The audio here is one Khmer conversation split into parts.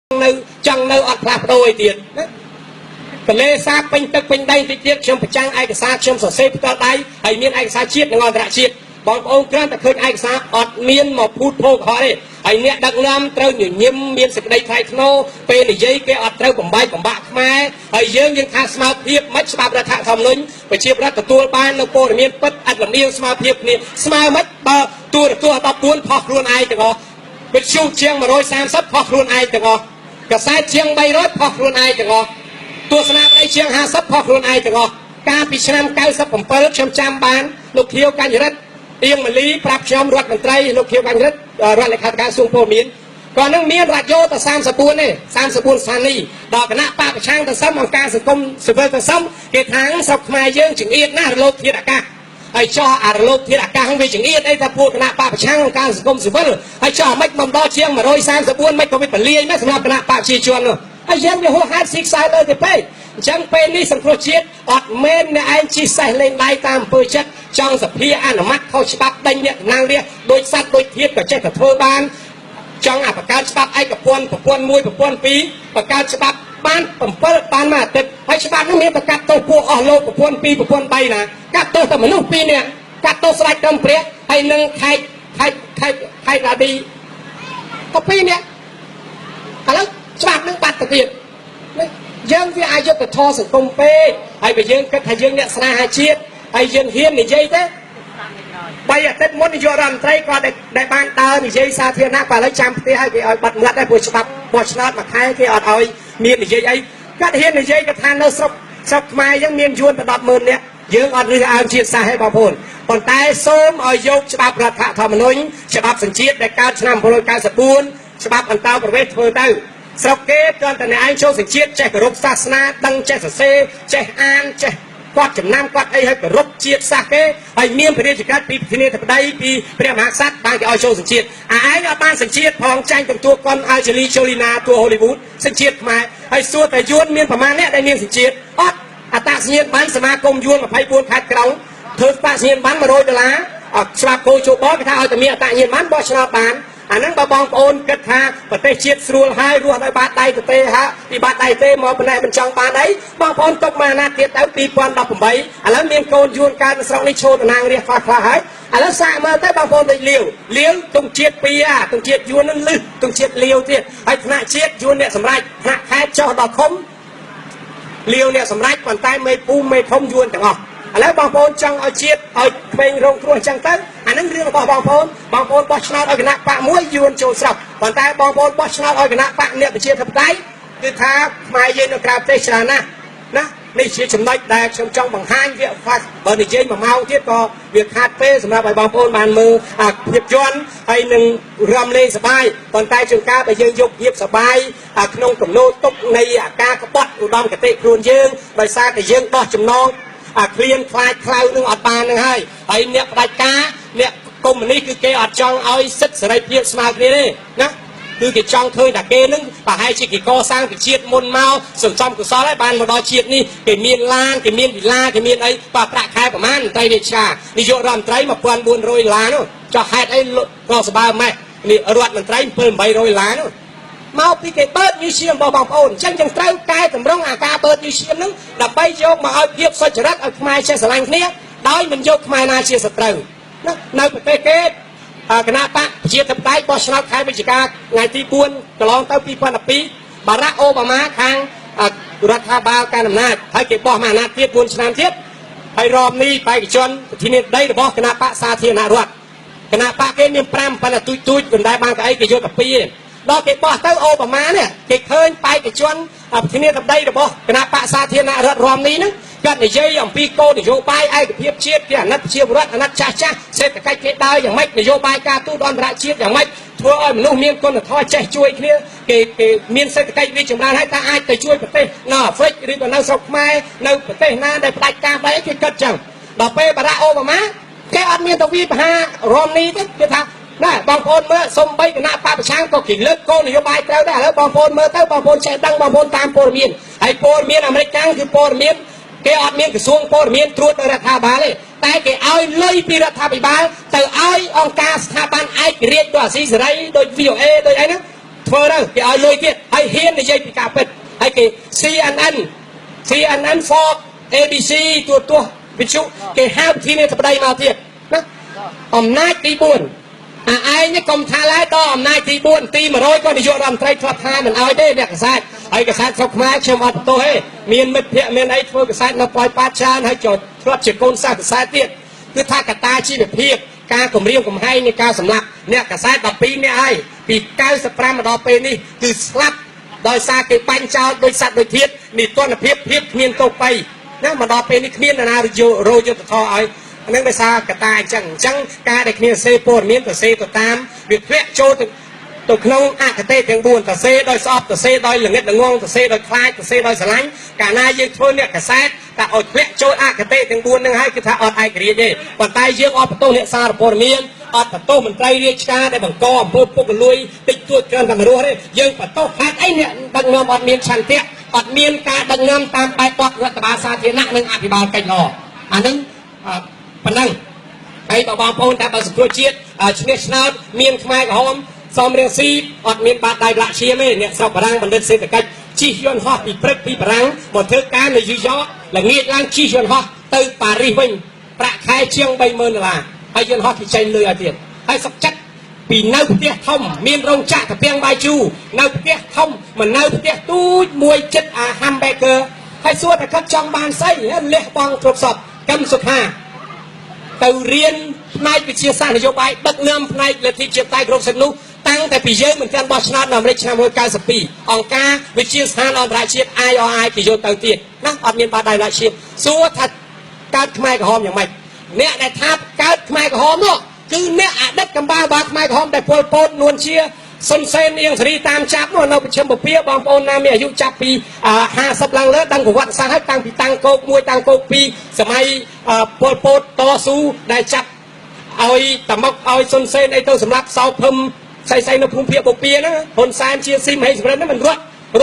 នៅចង់នៅអត់ផ្លាស់ប្ដូរឲ្យទៀតណាកលេសាពេញទឹកពេញដីតិចទៀតខ្ញុំប្រចាំងឯកសារខ្ញុំសរសេរផ្ទាល់ដៃហើយមានឯកសារជាតិនិងអន្តរជាតិបងប្អូនគ្រាន់តែឃើញឯកសារអត់មានមកភូតភោគហោះទេហើយអ្នកដឹកនាំត្រូវញញឹមមានសេចក្តីថ្លៃថ្នូរពេលនិយាយគេអត់ត្រូវបំបាយបំបាក់ខ្មែរហើយយើងថាស្មារតីមិនច្បាប់រដ្ឋធម្មនុញ្ញប្រជាប្រដ្ឋទទួលបាននៅព័ត៌មានពិតអត់លំអៀងស្មារតីគ្នាស្មើមិនបើទូរទស្សន៍14ផុសខ្លួនឯងទាំងអស់វិទ្យុជាង130ផុសខ្លួនឯងទាំងអស់កសែតជាង300ផុសខ្លួនឯងទាំងអស់ទស្សនាប័យជាង50ផុសខ្លួនឯងទាំងអស់កាលពីឆ្នាំ97ខ្ញុំចាំបានលោកខៀវកញ្ញរិទ្ធអៀងម៉ាលីប្រាប់ខ្ញុំរដ្ឋមន្ត្រីលោកខៀវកញ្ញរិទ្ធរដ្ឋលេខាធិការសួងព័ត៌មានក៏នឹងមានរ៉ាឌីយ៉ូតែ34ទេ34ស្ថានីយ៍ដល់គណៈបកប្រឆាំងទៅសឹមអង្គការសង្គមស៊ីវិលទៅសឹមគេថាស្រុកខ្មែរយើងចង្អៀតណាស់រលកធាតុអាកាសហើយចោះអារលកធាតុអាកាសវាចង្អៀតអីថាពួកគណៈបកប្រឆាំងអង្គការសង្គមស៊ីវិលហើយចោះមិនបំដល់ជាង134មិនក៏វាពលាយណាសម្រាប់គណៈបកប្រជាជននោះហើយយើងវាហួសហេតុស៊ីខ្សែលើទៅពេកអញ្ចឹងពេលនេះសង្គ្រោះជាតិអត់មែនអ្នកឯងជិះសេះលេងដៃតាមអំពើចិត្តចង់សភាអនុម័តខុសច្បាប់ដេញអ្នកតំណាងរាស្ត្រដោយសัตว์ដោយធៀបក៏ចេះតែធ្វើបានចង់បង្កើតច្បាប់ឯកពន្ធប្រព័ន្ធ1ប្រព័ន្ធ2បង្កើតច្បាប់បាន7បានមួយអាទិត្យហើយច្បាប់នោះមានប្រកាសទោសពួកអស់លោកប្រព័ន្ធ2ប្រព័ន្ធ3ណាកាត់ទោសតែមនុស្ស2នាក់កាត់ទោសស្ដេចក្រមព្រះហើយនឹងខេត្តរាឌីក៏2នាក់ឥឡូវច្បាប់នឹងបាត់ទៅទៀតយើងវាអយុត្តិធម៌សង្គមពេកហើយបើយើងគិតថាយើងអ្នកស្នេហាជាតិហើយយើងហ៊ាននិយាយទេ3អាទិត្យមុននាយករដ្ឋមន្ត្រីក៏ដែលបានដើរនិយាយសាធារណៈក៏ឥឡូវចាំផ្ទះឲ្យគេឲ្យបាត់មាត់ដែរព្រោះច្បាប់បោះឆ្នោតមួយខែគេអត់ឲ្យមាននិយាយអីគាត់ហ៊ាននិយាយគាត់ថានៅស្រុកខ្មែរយើងមានយួនទៅ100000នាក់យើងអត់រើសអើងជាតិសាសន៍ទេបងប្អូនប៉ុន្តែសូមឲ្យយកច្បាប់រដ្ឋធម្មនុញ្ញច្បាប់សញ្ជាតិដែលកើតឆ្នាំ1994ច្បាប់អន្តោប្រវេសន៍ធ្វើទៅស្រុកគេគ្រាន់តែអ្នកឯងចូលសញ្ជាតិចេះគោរពសាសនាដឹងចេះសរសេរចេះអានចេះគាត់ចំណាំគាត់អីឲ្យគោរពជាតិសាសន៍គេហើយមានព្រះរាជក្រឹត្យពីប្រធានាធិបតីពីព្រះមហាក្សត្របានគេឲ្យចូលសញ្ជាតិឯងអត់បានសញ្ជាតិផងចាញ់ទាំងតួកុនអាល់ជេលីជូលីណាតួហូលីវូដសញ្ជាតិខ្មែរហើយសួរតែយួនមានប្រមាណអ្នកដែលមានសញ្ជាតិអត់អត្តសញ្ញាណប័ណ្ណសមាគមយួន24ខេត្តក្រុងធ្វើអត្តសញ្ញាណប័ណ្ណ$100ច្បាប់គោជបគេថាឲ្យតែមានអត្តសញ្ញាណប័ណ្ណបោះឆ្នោតបានអាហ្នឹងបើបងប្អូនគិតថាប្រទេសជាតិស្រួលហើយរស់ដោយបាតដៃទៅទេហាពីបាតដៃទេមកប៉ុណ្ណេះមិនចង់បានអីបងប្អូនទុកមកអាណត្តិទៀតទៅ2018ឥឡូវមានកូនយួនកើតនៅស្រុកនេះឈរតំណាងរាស្ត្រខ្លះហើយឥឡូវសាកមើលទៅបងប្អូនដូចលាវទងជាតិ2ទងជាតិយួននឹងលឹះទងជាតិលាវទៀតហើយថ្នាក់ជាតិយួនអ្នកសម្រេចថ្នាក់ខេត្តចុះដល់ឃុំលាវអ្នកសម្រេចប៉ុន្តែមេពូមេធំយួនទាំងអស់ឥឡូវបងប្អូនចង់ឲ្យជាតិឲ្យក្មេងរងគ្រោះអញ្ចឹងទៅអានឹងរឿងរបស់បងប្អូនបោះឆ្នោតឲ្យគណៈបកមួយយួនចូលស្រុកប៉ុន្តែបងប្អូនបោះឆ្នោតឲ្យគណៈបកអ្នកប្រជាធិបតេយ្យគឺថាខ្មែរយើងនៅក្រៅប្រទេសច្រើនណាស់ណានេះជាចំណុចដែលខ្ញុំចង់បង្ហាញវាហ្វាក់បើនិយាយ1ម៉ោងទៀតក៏វាខាតពេលសម្រាប់ឲ្យបងប្អូនបានមើលភាពយន្តហើយនឹងរំលែងសប្បាយប៉ុន្តែជួនកាលបើយើងយកភាពសប្បាយក្នុងកំណោទុកនៃការក្បត់ឧត្តមគតិខ្លួនយើងដោយសារតែយើងដោះចំណងឃ្លានខ្លាចខ្លៅនឹងអត់បាននឹងហើយអ្នកផ្ដាច់ការអ្នកកុម្មុយនីសគឺគេអត់ចង់ឲ្យសិទ្ធិសេរីភាពស្មើគ្នាទេណាគឺគេចង់ឃើញតែគេនឹងប្រហែលជាគេកសាងពីជាតិមុនមកសន្សំកុសលហើយបានមកដល់ជាតិនេះគេមានឡានគេមានវិឡាគេមានអីប្រាក់ខែប្រមាណមន្ត្រីរាជការនាយករដ្ឋមន្ត្រី$1400នោះចុះហេតុអីក៏សបើម៉េះនេះរដ្ឋមន្ត្រី$700នោះមកពីគេបើកញូសៀមបងប្អូនអញ្ចឹងយើងត្រូវកែតម្រង់អាការបើកញូសៀមហ្នឹងដើម្បីយកមកឲ្យភាពសុចរិតឲ្យខ្មែរចេះស្រឡាញ់គ្នាដោយមិនយកខ្មែរណាជាសត្រូវណានៅប្រទេសគេគណៈបកប្រជាធិបតេយ្យបោះឆ្នោតខែវិច្ឆិកាថ្ងៃទី4កន្លងទៅ2012បារ៉ាក់អូបាម៉ាខាងរដ្ឋាភិបាលកាន់អំណាចហើយគេបោះមកអាណត្តិទៀត4ឆ្នាំទៀតហើយរំនេះបេក្ខជនប្រធានាធិបតីរបស់គណៈបកសាធារណរដ្ឋគណៈបកគេមាន5ប៉ុន្តែទូចមិនដែលបានគេយកតែ2ទេដល់គេបោះទៅអូបាម៉ានេះគេឃើញបេក្ខជនប្រធានាធិបតីរបស់គណៈបកសាធារណរដ្ឋរំនេះហ្នឹងគាត់និយាយអំពីគោលនយោបាយឯកភាពជាតិគេអាណិតប្រជាពលរដ្ឋអាណិតចាស់សេដ្ឋកិច្ចគេដើរយ៉ាងម៉េចនយោបាយការទូតអន្តរជាតិយ៉ាងម៉េចធ្វើឲ្យមនុស្សមានគុណធម៌ចេះជួយគ្នាគេមានសេដ្ឋកិច្ចវាចម្រើនហើយតើអាចទៅជួយប្រទេសនៅអាហ្វ្រិកឬក៏នៅស្រុកខ្មែរនៅប្រទេសណាដែលផ្ដាច់ការបែបគេគិតចឹងដល់ពេលបារ៉ាក់អូបាម៉ាគេអត់មានទៅវាបហារំនេះទេគេថាណាបងប្អូនមើលសំបីគណៈបកប្រឆាំងក៏គេលើកគោលនយោបាយត្រូវដែរឥឡូវបងប្អូនមើលទៅបងប្អូនចេះដឹងបងប្អូនតាមព័ត៌មានហើយព័ត៌មានអាមេរិកកាំងគឺព័ត៌មានគេអត់មានក្រសួងព័ត៌មានត្រួតទៅរដ្ឋាភិបាលទេតែគេឲ្យលុយពីរដ្ឋាភិបាលទៅឲ្យអង្គការស្ថាប័នឯករាជ្យដូចអាស៊ីសេរីដូច VOA ដូចអីហ្នឹង ធ្វើទៅគេឲ្យលុយទៀតហើយហ៊ាននិយាយពីការពិតហើយគេ CNN Fox ABC ទូទស្សន៍វិទ្យុគេហៅទីនេះទៅប្តីមកទៀតណាអំណាចទី4ឯងកុំថាឡើយដល់អំណាចទី4ទី100ក៏នាយករដ្ឋមន្ត្រីធ្លាប់ថាមិនឲ្យទេអ្នកកសែតហើយកសែតស្រុកខ្មែរខ្ញុំអត់បន្ទោសទេមានមិត្តភ័ក្តិមានអីធ្វើកសែតនៅប៉ោយប៉ាតច្រើនហើយចូលធ្លាប់ជាកូនសិស្សកសែតទៀតគឺថាកត្តាជីវភាពការគម្រាមកំហែងនៃការសម្លាប់អ្នកកសែត12នាក់ហើយពី95មកដល់ពេលនេះគឺស្លាប់ដោយសារគេបាញ់ចោលដោយសត្វដោយធាតុនីតិរដ្ឋភាពគ្មានទោសបីណាមកដល់ពេលនេះគ្មាននរណារយុទ្ធធរឲ្យហ្នឹងដោយសារកត្តាអញ្ចឹងការដែលគ្នាសេព័ត៌មានទៅសេទៅតាមវាធ្លាក់ចូលទៅក្នុងអកតេទាំង4ទៅសេដោយស្អប់ទៅសេដោយល្ងិតល្ងងទៅសេដោយខ្លាចទៅសេដោយស្រឡាញ់កាលណាយើងធ្វើអ្នកកសែតតែឲ្យធ្លាក់ចូលអកតេទាំង4ហ្នឹងហើយគឺថាអត់ឯករាជ្យទេប៉ុន្តែយើងអត់បន្ទោសអ្នកសារព័ត៌មានអត់បន្ទោសមន្ត្រីរាជការដែលបង្កអំពើពុករលួយតិចតួចច្រើនតែមករស់ទេយើងបន្ទោសហេតុអីអ្នកដឹកនាំអត់មានឆន្ទៈអត់មានការដឹកនាំតាមបែបបទរដ្ឋបាលសាធារណៈនិងអភិបាលកិច្ចល្អអាហ្នឹងប៉ុណ្ណឹងហើយបងប្អូនតែបើសង្គ្រោះជាតិឈ្នះឆ្នោតមានខ្មែរក្រហមសំរៀងស៊ីអត់មានបាតដៃលាក់ឈាមទេអ្នកស្រុកបារាំងបណ្ឌិតសេដ្ឋកិច្ចជិះយន្តហោះពីព្រឹកពីបារាំងមកធ្វើការនៅយូយ៉កល្ងាចឡើងជិះយន្តហោះទៅប៉ារីសវិញប្រាក់ខែជាង$30,000ហើយយន្តហោះគេចេញលុយឲ្យទៀតហើយសុខចិត្តពីនៅផ្ទះធំមានរោងចក្រកាពាំងបាយជូរនៅផ្ទះធំមិននៅផ្ទះទូចមួយចិត្តអា hamburger ហើយសួរតែគាត់ចង់បានស្អីលះបង់គ្រប់សពកម្មសុខាទៅរៀនផ្នែកវិទ្យាសាស្ត្រនយោបាយដឹកនាំផ្នែកលទ្ធិជាតិគ្រប់សិទ្ធិនោះតាំងតែពីយើងមិនទាន់បោះឆ្នោតនៅអាមេរិកឆ្នាំ1992អង្គការវិទ្យាស្ថានអន្តរជាតិ IRI គេយកទៅទៀតណាអត់មានបាតដៃលាក់ឈាមសួរថាកើតខ្មែរក្រហមយ៉ាងម៉េចអ្នកដែលថាកើតខ្មែរក្រហមនោះគឺអ្នកអតីតកម្ពុជារបស់ខ្មែរក្រហមដែលពលពតនួនជាសុនសេនអៀងសេរីតាមចាប់នោះនៅប្រជុំពពាបងប្អូនណាមានអាយុចាប់ពី50ឡើងលើដឹងប្រវត្តិសាស្ត្រហើយតាំងពីតាំងគោក1តាំងគោក2សម័យពលពតតស៊ូដែលចាប់ឲ្យតមុកឲ្យសុនសេនអីទៅសម្រាប់សោភឹមស្អីនៅភូមិភាគពពាហ្នឹងហ៊ុនសែនជាស៊ីមហេសម្រិតហ្នឹងមិនរ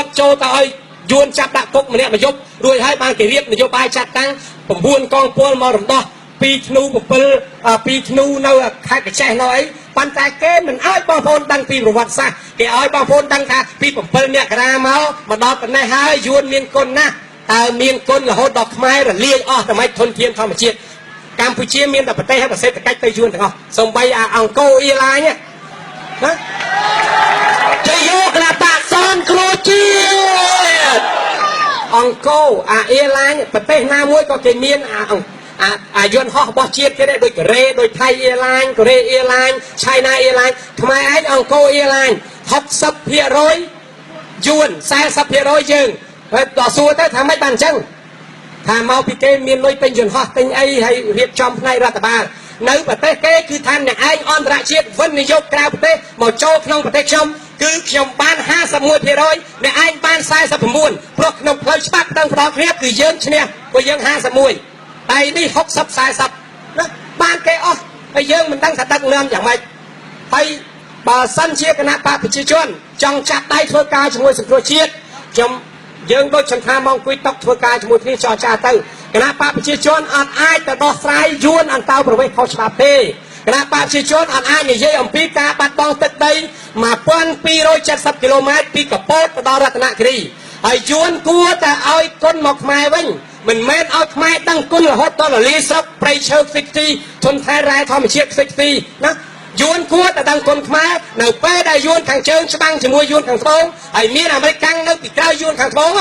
ត់ចូលទៅឲ្យយួនចាប់ដាក់គុកម្នាក់មួយយប់រួចហើយបានគេរៀបនយោបាយចាត់តាំង9កងពលមករំដោះ2ធ្នូ7 2ធ្នូនៅខេត្តកញ្ចេះនៅអីប៉ុន្តែគេមិនអោយបងប្អូនដឹងពីប្រវត្តិសាស្ត្រគេអោយបងប្អូនដឹងថាពី7មករាមកដល់ប៉ុណ្ណេះហើយយួនមានគុណណាស់តើមានគុណរហូតដល់ខ្មែររលាយអស់តែមិនធនធានធម្មជាតិកម្ពុជាមានតែប្រទេសហើយសេដ្ឋកិច្ចទៅយួនទាំងអស់សំបីអង្គរអ៊ីឡាញណាជ័យយកគណៈបកសនគ្រូជាតិអង្គរអ៊ីឡាញប្រទេសណាមួយក៏គេមានយន្តហោះរបស់ជាតិគេដែរដូចកូរ៉េដូចថៃអ៊ីឡាញកូរ៉េអ៊ីឡាញឆៃណាអ៊ីឡាញខ្មែរឯងអង្គរអ៊ីឡាញ60% យួន 40% យើងហើយដល់សួរទៅថាម៉េចបានអញ្ចឹងថាមកពីគេមានលុយទិញយន្តហោះទិញអីហើយរៀបចំផ្នែករដ្ឋបាលនៅប្រទេសគេគឺថាអ្នកឯងអន្តរជាតិវិនិយោគក្រៅប្រទេសមកចូលក្នុងប្រទេសខ្ញុំគឺខ្ញុំបាន 51% អ្នកឯងបាន49ព្រោះក្នុងផ្លូវច្បាប់ដឹងផ្ដល់គ្នាគឺយើងឈ្នះព្រោះយើង51តែនេះ60 40ណាបានគេអស់ហើយយើងមិនដឹងថាដឹកនាំយ៉ាងម៉េចហើយបើសិនជាគណៈបកប្រជាជនចង់ចាប់ដៃធ្វើការជាមួយសង្គ្រោះជាតិយើងដូចចន្ទថាមកអង្គុយតុកធ្វើការជាមួយគ្នាចរចាទៅគណៈបកប្រជាជនអត់អាចទៅដោះស្រាយយួនអន្តោប្រវេសន៍ខុសច្បាប់ទេគណៈបកប្រជាជនអត់អាចនិយាយអំពីការបាត់បង់ទឹកដី1270គីឡូម៉ែត្រពីកពតទៅដល់រតនគិរីហើយយួនគួរតែឲ្យគុណមកខ្មែរវិញមិនមែនឲ្យខ្មែរដឹងគុណរហូតដល់លាស្រុកព្រៃឈើខ្ទេចខ្ទីធនធានរ៉ែធម្មជាតិខ្ទេចខ្ទីណាយួនគួរតែដឹងគុណខ្មែរនៅពេលដែលយួនខាងជើងច្បាំងជាមួយយួនខាងត្បូងហើយមានអាមេរិកកាំងនៅពីក្រៅយួនខាងត្បូង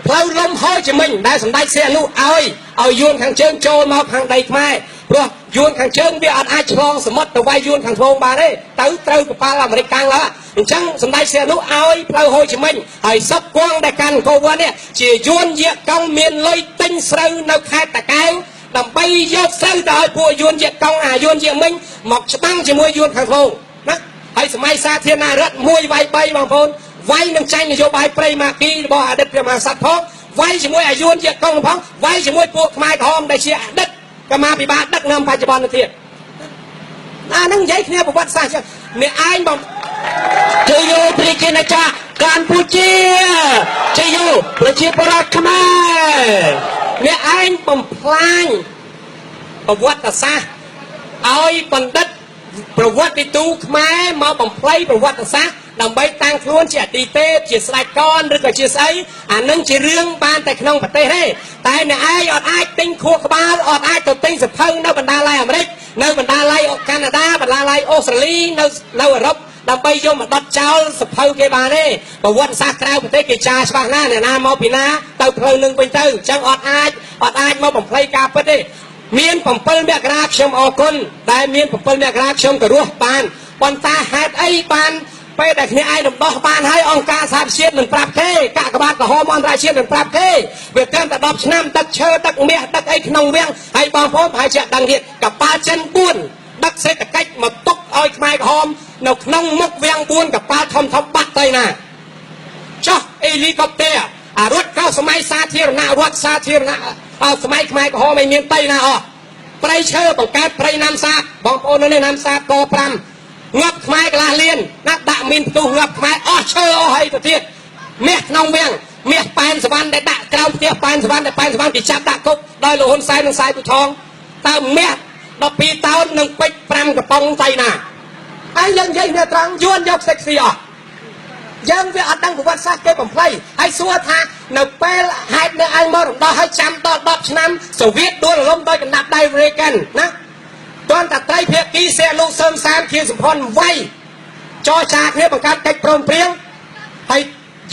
ផ្លូវលំហូរជាមិញដែលសម្ដេចសៀនុឲ្យយួនខាងជើងចូលមកខាងដីខ្មែរព្រោះយួនខាងជើងវាអត់អាចឆ្លងសមុទ្រទៅវាយយួនខាងត្បូងបានទេទៅត្រូវកប៉ាល់អាមេរិកកាំងឡើយអញ្ចឹងសម្ដេចសៀនុឲ្យផ្លូវហូរជាមិញហើយសពគង់ដែលកាន់អង្គរវត្តនេះជាយួនយាកង់មានលុយទិញស្រូវនៅខេត្តតាកែវដើម្បីយកស្រូវទៅឲ្យពួកយួនយាកង់យួនយាមិញមកច្បាំងជាមួយយួនខាងត្បូងណាហើយសម័យសាធារណរដ្ឋ1វាយ3បងប្អូនវាយនឹងចាញ់នយោបាយប្រៃម៉ាគីរបស់អតីតព្រះមហាក្សត្រផងវាយជាមួយយួនយាកង់ផងវាយជាមួយពួកខ្មែរក្រហមដែលជាអតីតកម្មាភិបាលដឹកនាំបច្ចុប្បន្នទៅទៀតអានឹងនិយាយគ្នាប្រវត្តិសាស្ត្រចឹងអ្នកឯងបងជ័យយោប្រជាណាចក្រកម្ពុជាជ័យយោប្រជាប្រដ្ឋខ្មែរអ្នកឯងបំផ្លាញប្រវត្តិសាស្ត្រឲ្យបណ្ឌិតប្រវត្តិទូខ្មែរមកបំផ្លៃប្រវត្តិសាស្ត្រ ដើម្បីតាំងខ្លួនជាអតីតេជាស្ដេចកនឬក៏ជាស្អីអានឹងជារឿងបានតែក្នុងប្រទេសទេតែអ្នកឯងអត់អាចទិញខួរក្បាលអត់អាចទៅទិញសភៅនៅបណ្ដាល័យអាមេរិកនៅបណ្ដាល័យកាណាដាបណ្ដាល័យអូស្ត្រាលីនៅអឺរ៉ុបដើម្បីយកមកដុតចោលសភៅគេបានទេប្រវត្តិសាស្ត្រក្រៅប្រទេសគេចាច្បាស់ណាស់អ្នកណាមកពីណាទៅផ្លូវនឹងវិញទៅអញ្ចឹងអត់អាចមកបំភ្លៃការពិតទេមាន7មករាខ្ញុំអរគុណដែលមាន7មករាខ្ញុំក៏រស់បានប៉ុន្តែហេតុអីបានពេលដែលគ្នាឯងរំដោះបានហើយអង្គការសហជាតិមិនប្រាប់ទេកាកបាទក្រហមអន្តរជាតិមិនប្រាប់ទេវាត្រឹមតែ10ឆ្នាំទឹកឈើទឹកមាសទឹកអីក្នុងវាំងហើយបងប្អូនប្រហែលជាដឹងទៀតកប៉ាល់ចិន4ដឹកសេដ្ឋកិច្ចមកຕົកឲ្យខ្មែរក្រហមនៅក្នុងមុខវាំង4កប៉ាល់ធំបាត់ទៅណាចុះអេលីកុបទ័រអារត់កោសម័យសាធារណៈរដ្ឋសាធារណៈសម័យខ្មែរក្រហមមិនមានទៅណាអស់ព្រៃឈើបង្កើតព្រៃណាំសាបងប្អូននៅនេះណាំសាក5ងាប់ខ្មែរកន្លះលានណាដាក់មានផ្ទុះងាប់ខ្មែរអស់ឈើអស់ហើយទៅទៀតមាសក្នុងវាំងមាសប៉ែនសវណ្ណដែលដាក់ក្រោមផ្ទះប៉ែនសវណ្ណដែលប៉ែនសវណ្ណគេចាប់ដាក់គុកដោយលោកហ៊ុនសែននិងសាយពូថងតើមាស12តោននិងពេជ្រ5កំប៉ុងទៅណាហើយយើងនិយាយគ្នាត្រង់យួនយកសេកស៊ីអស់យើងវាអត់ដឹងប្រវត្តិសាស្ត្រគេបំភ្លៃហើយសួរថានៅពេលហេតុនៅឯងមករំដោះហើយចាំដល់10ឆ្នាំសូវៀតដួលរលំដោយកណ្ដាប់ដៃអមេរិកណាទាន់តែត្រីភាគីសែលោកសឹមសានជាសម្ផនវាយចរចាគ្នាបង្កើតកិច្ចព្រមព្រៀងហើយ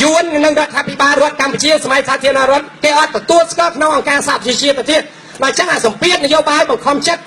យួននឹងរដ្ឋាភិបាលរដ្ឋកម្ពុជាសម័យសាធារណរដ្ឋគេអត់ទទួលស្គាល់ក្នុងអង្គការសហប្រជាជាតិទៅទៀតបើអញ្ចឹងអាសម្ពាធនយោបាយបង្ខំចិត្ត